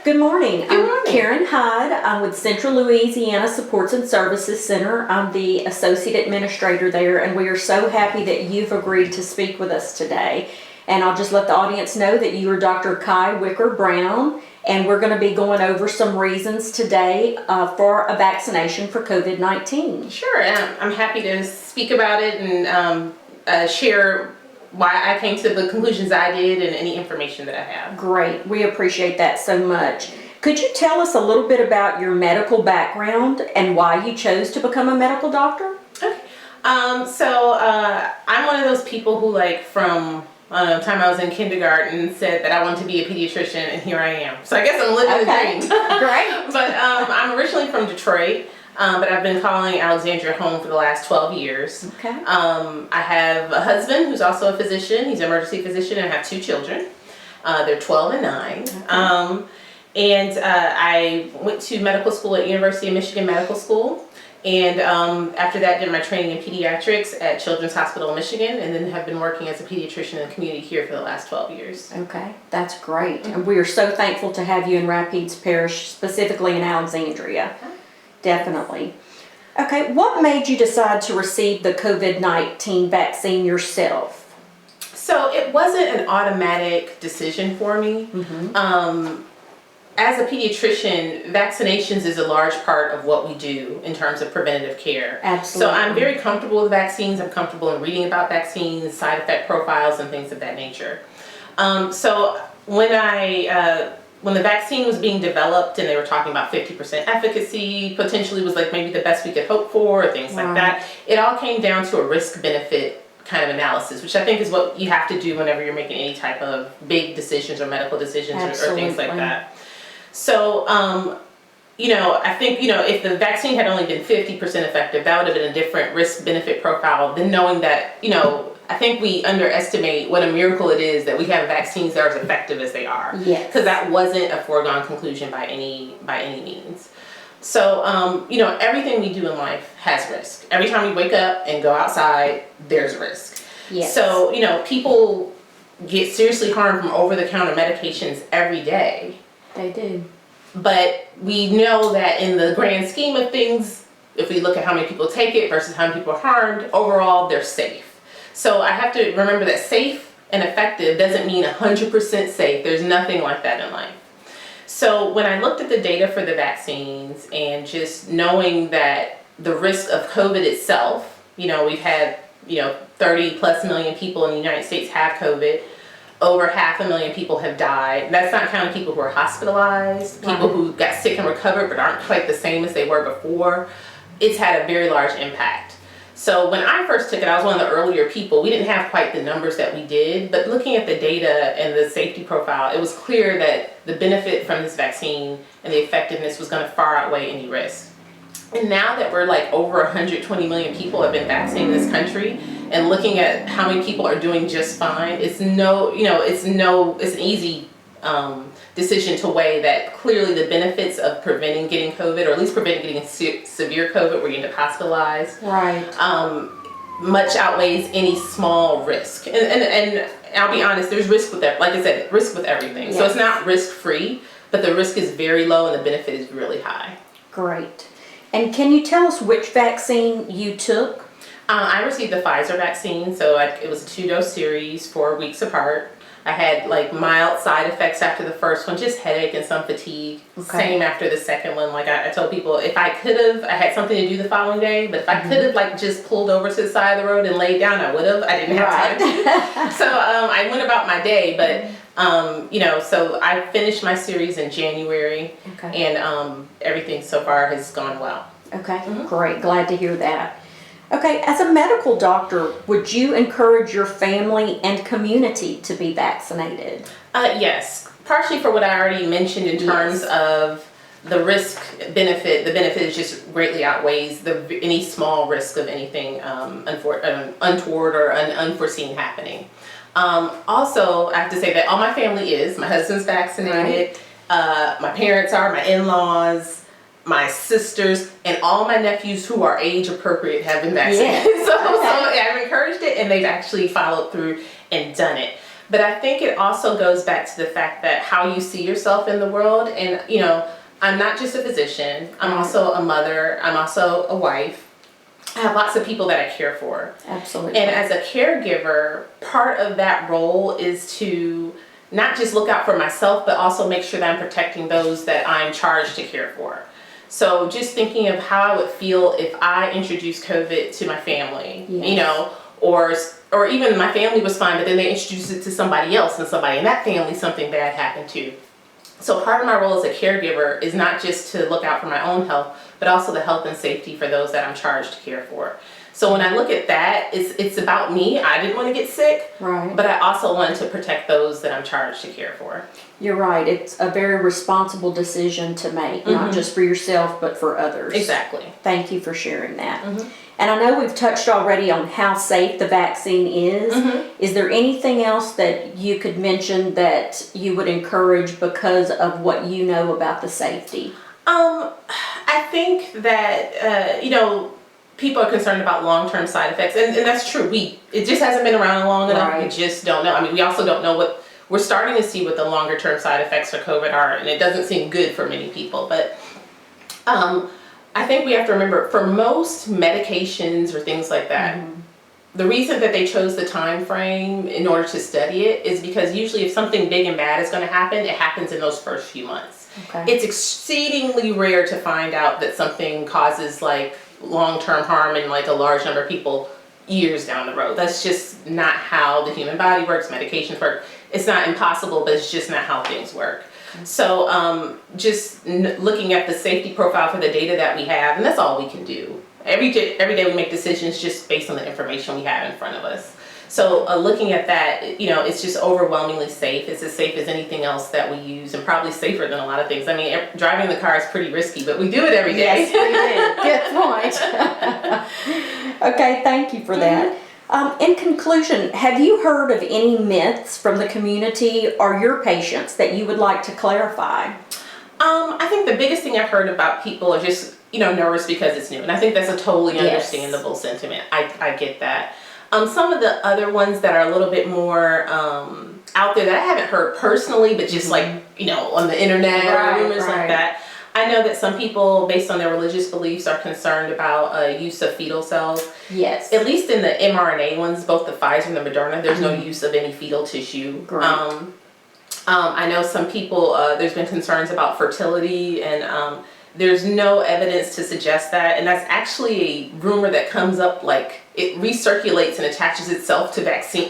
Good morning. Good I'm morning. Karen Hyde. I'm with Central Louisiana Supports and Services Center. I'm the Associate Administrator there, and we are so happy that you've agreed to speak with us today. And I'll just let the audience know that you are Dr. Kai Wicker-Brown, and we're going to be going over some reasons today for a vaccination for COVID-19. Sure, I'm happy to speak about it and share why I came to the conclusions I did and any information that I have. Great. We appreciate that so much. Could you tell us a little bit about your medical background and why you chose to become a medical doctor? Okay. I'm one of those people who, like, from the time I was in kindergarten said that I wanted to be a pediatrician, and here I am. So I guess I'm living the dream. Great. But I'm originally from Detroit. But I've been calling Alexandria home for the last 12 years. Okay. I have a husband who's also a physician. He's an emergency physician, and I have two children. They're 12 and 9. Okay. I went to medical school at University of Michigan Medical School. And after that, did my training in pediatrics at Children's Hospital of Michigan, and then have been working as a pediatrician in the community here for the last 12 years. Okay, that's great. And we are so thankful to have you in Rapides Parish, specifically in Alexandria. Definitely. Okay, what made you decide to receive the COVID-19 vaccine yourself? So it wasn't an automatic decision for me. As a pediatrician, vaccinations is a large part of what we do in terms of preventative care. Absolutely. So I'm very comfortable with vaccines. I'm comfortable in reading about vaccines, side effect profiles, and things of that nature. So when the vaccine was being developed and they were talking about 50% efficacy, potentially was like maybe the best we could hope for, or things like that, it all came down to a risk-benefit kind of analysis, which I think is what you have to do whenever you're making any type of big decisions or medical decisions or things like that. So, I think, if the vaccine had only been 50% effective, that would have been a different risk-benefit profile than knowing that, I think we underestimate what a miracle it is that we have vaccines that are as effective as they are. Yes. Because that wasn't a foregone conclusion by any means. So, everything we do in life has risk. Every time we wake up and go outside, there's risk. Yes. So, people get seriously harmed from over-the-counter medications every day. They do. But we know that in the grand scheme of things, if we look at how many people take it versus how many people are harmed, overall, they're safe. So I have to remember that safe and effective doesn't mean 100% safe. There's nothing like that in life. So when I looked at the data for the vaccines and just knowing that the risk of COVID itself, we've had, 30 plus million people in the United States have COVID. Over 500,000 people have died. That's not counting people who are hospitalized, people who got sick and recovered but aren't quite the same as they were before. It's had a very large impact. So when I first took it, I was one of the earlier people. We didn't have quite the numbers that we did, but looking at the data and the safety profile, it was clear that the benefit from this vaccine and the effectiveness was going to far outweigh any risk. And now that we're like over 120 million people have been vaccinated in this country, and looking at how many people are doing just fine, it's an easy decision to weigh that clearly the benefits of preventing getting COVID, or at least preventing getting severe COVID where you end up hospitalized, much outweighs any small risk. And I'll be honest, there's risk with that. Like I said, risk with everything. Yes. So it's not risk-free, but the risk is very low and the benefit is really high. Great. And can you tell us which vaccine you took? I received the Pfizer vaccine, so it was a 2-dose series, 4 weeks apart. I had like mild side effects after the first one, just headache and some fatigue. Okay. Same after the second one. Like I told people, if I could have, I had something to do the following day, but if I could have like just pulled over to the side of the road and laid down, I would have. I didn't have time. So I went about my day, but so I finished my series in January, and everything so far has gone well. Okay, great. Glad to hear that. Okay, as a medical doctor, would you encourage your family and community to be vaccinated? Yes, partially for what I already mentioned in terms of the risk-benefit. The benefit just greatly outweighs any small risk of anything untoward or unforeseen happening. Also, I have to say that all my family is. My husband's vaccinated, my parents are, my in-laws, my sisters, and all my nephews who are age appropriate have been vaccinated. So I've encouraged it, and they've actually followed through and done it. But I think it also goes back to the fact that how you see yourself in the world. And, you know, I'm not just a physician. I'm also a mother. I'm also a wife. I have lots of people that I care for. Absolutely. And as a caregiver, part of that role is to not just look out for myself, but also make sure that I'm protecting those that I'm charged to care for. So just thinking of how I would feel if I introduced COVID to my family, Yes. you know, or even my family was fine, but then they introduced it to somebody else, and somebody in that family, something bad happened to. So part of my role as a caregiver is not just to look out for my own health, but also the health and safety for those that I'm charged to care for. So when I look at that, it's about me. I didn't want to get sick, Right. but I also wanted to protect those that I'm charged to care for. You're right. It's a very responsible decision to make, not just for yourself, but for others. Exactly. Thank you for sharing that. And I know we've touched already on how safe the vaccine is. Is there anything else that you could mention that you would encourage because of what you know about the safety? I think that, you know, people are concerned about long-term side effects, and that's true. It just hasn't been around long enough. Right. We just don't know. I mean, we also don't know we're starting to see what the longer-term side effects for COVID are, and it doesn't seem good for many people. But I think we have to remember, for most medications or things like that, the reason that they chose the time frame in order to study it is because usually if something big and bad is going to happen, it happens in those first few months. Okay. It's exceedingly rare to find out that something causes like long-term harm in like a large number of people years down the road. That's just not how the human body works. Medications work. It's not impossible, but it's just not how things work. So just looking at the safety profile for the data that we have, and that's all we can do. Every day we make decisions just based on the information we have in front of us. So looking at that, you know, it's just overwhelmingly safe. It's as safe as anything else that we use, and probably safer than a lot of things. I mean, driving the car is pretty risky, but we do it every day. Yes, we do. Good point. Okay, thank you for that. In conclusion, have you heard of any myths from the community or your patients that you would like to clarify? I think the biggest thing I've heard about people are just, you know, nervous because it's new. And I think that's a totally understandable sentiment. I get that. Some of the other ones that are a little bit more out there that I haven't heard personally, but just like, you know, on the internet or rumors like that. I know that some people, based on their religious beliefs, are concerned about use of fetal cells. Yes. At least in the mRNA ones, both the Pfizer and the Moderna, there's no use of any fetal tissue. Great. I know some people, there's been concerns about fertility, and there's no evidence to suggest that. And that's actually a rumor that comes up, like it recirculates and attaches itself to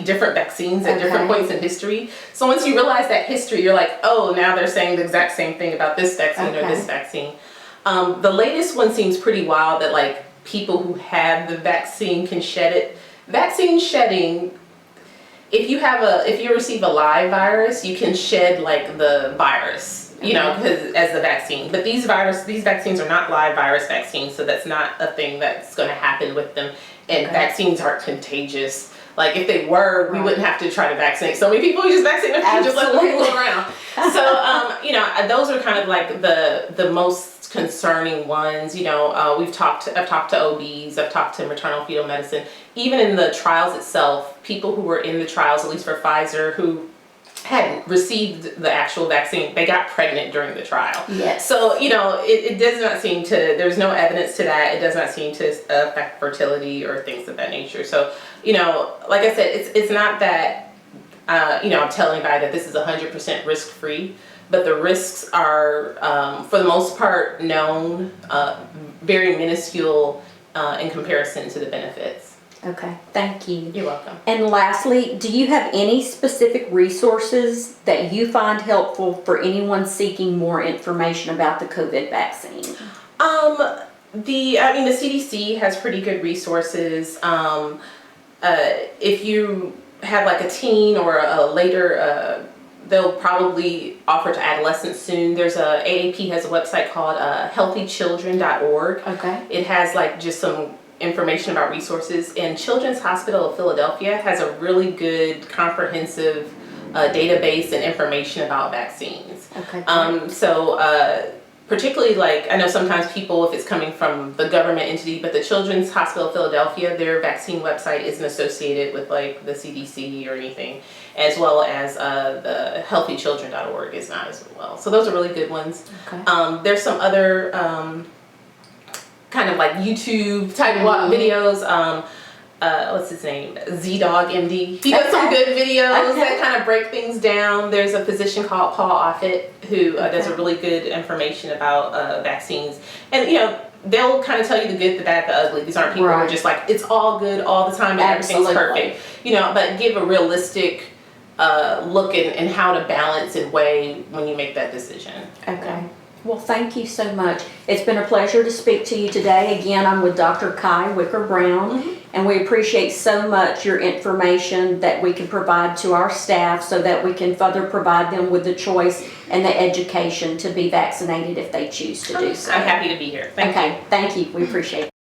different vaccines at different points in history. So once you realize that history, you're like, oh, now they're saying the exact same thing about this vaccine or this vaccine. The latest one seems pretty wild, that like people who have the vaccine can shed it. Vaccine shedding, if you receive a live virus, you can shed like the virus, you know, because as the vaccine. But these vaccines are not live virus vaccines, so that's not a thing that's going to happen with them. And vaccines aren't contagious. Like if they were, we wouldn't have to try to vaccinate so many people. We just vaccinate them, just let them go around. So you know, those are kind of like the most concerning ones. You know, I've talked to OBs, I've talked to maternal fetal medicine. Even in the trials itself, people who were in the trials, at least for Pfizer, who hadn't received the actual vaccine, they got pregnant during the trial. Yes. So, you know, it does not seem to, there's no evidence to that. It does not seem to affect fertility or things of that nature. So, you know, like I said, it's not that, you know, I'm telling anybody that this is 100% risk-free, but the risks are, for the most part, known, very minuscule in comparison to the benefits. Okay, thank you. You're welcome. And lastly, do you have any specific resources that you find helpful for anyone seeking more information about the COVID vaccine? The CDC has pretty good resources. If you have like a teen or a later, they'll probably offer to adolescents soon. There's AAP has a website called healthychildren.org. Okay. It has like just some information about resources, and Children's Hospital of Philadelphia has a really good comprehensive database and information about vaccines. Okay. So particularly like, I know sometimes people, if it's coming from the government entity, but the Children's Hospital of Philadelphia, their vaccine website isn't associated with like the CDC or anything, as well as the healthychildren.org is not as well. So those are really good ones. Okay. There's some other kind of like YouTube type videos. What's his name? Z-Dog MD. He does some good videos that kind of break things down. There's a physician called Paul Offit who does a really good information about vaccines. And you know, they'll kind of tell you the good, the bad, the ugly. These aren't people who are just like, it's all good all the time and everything's perfect. You know, but give a realistic look and how to balance and weigh when you make that decision. Okay. Well, thank you so much. It's been a pleasure to speak to you today. Again, I'm with Dr. Kai Wicker-Brown, and we appreciate so much your information that we can provide to our staff so that we can further provide them with the choice and the education to be vaccinated if they choose to do so. I'm happy to be here. Thank you. Thank you. We appreciate it.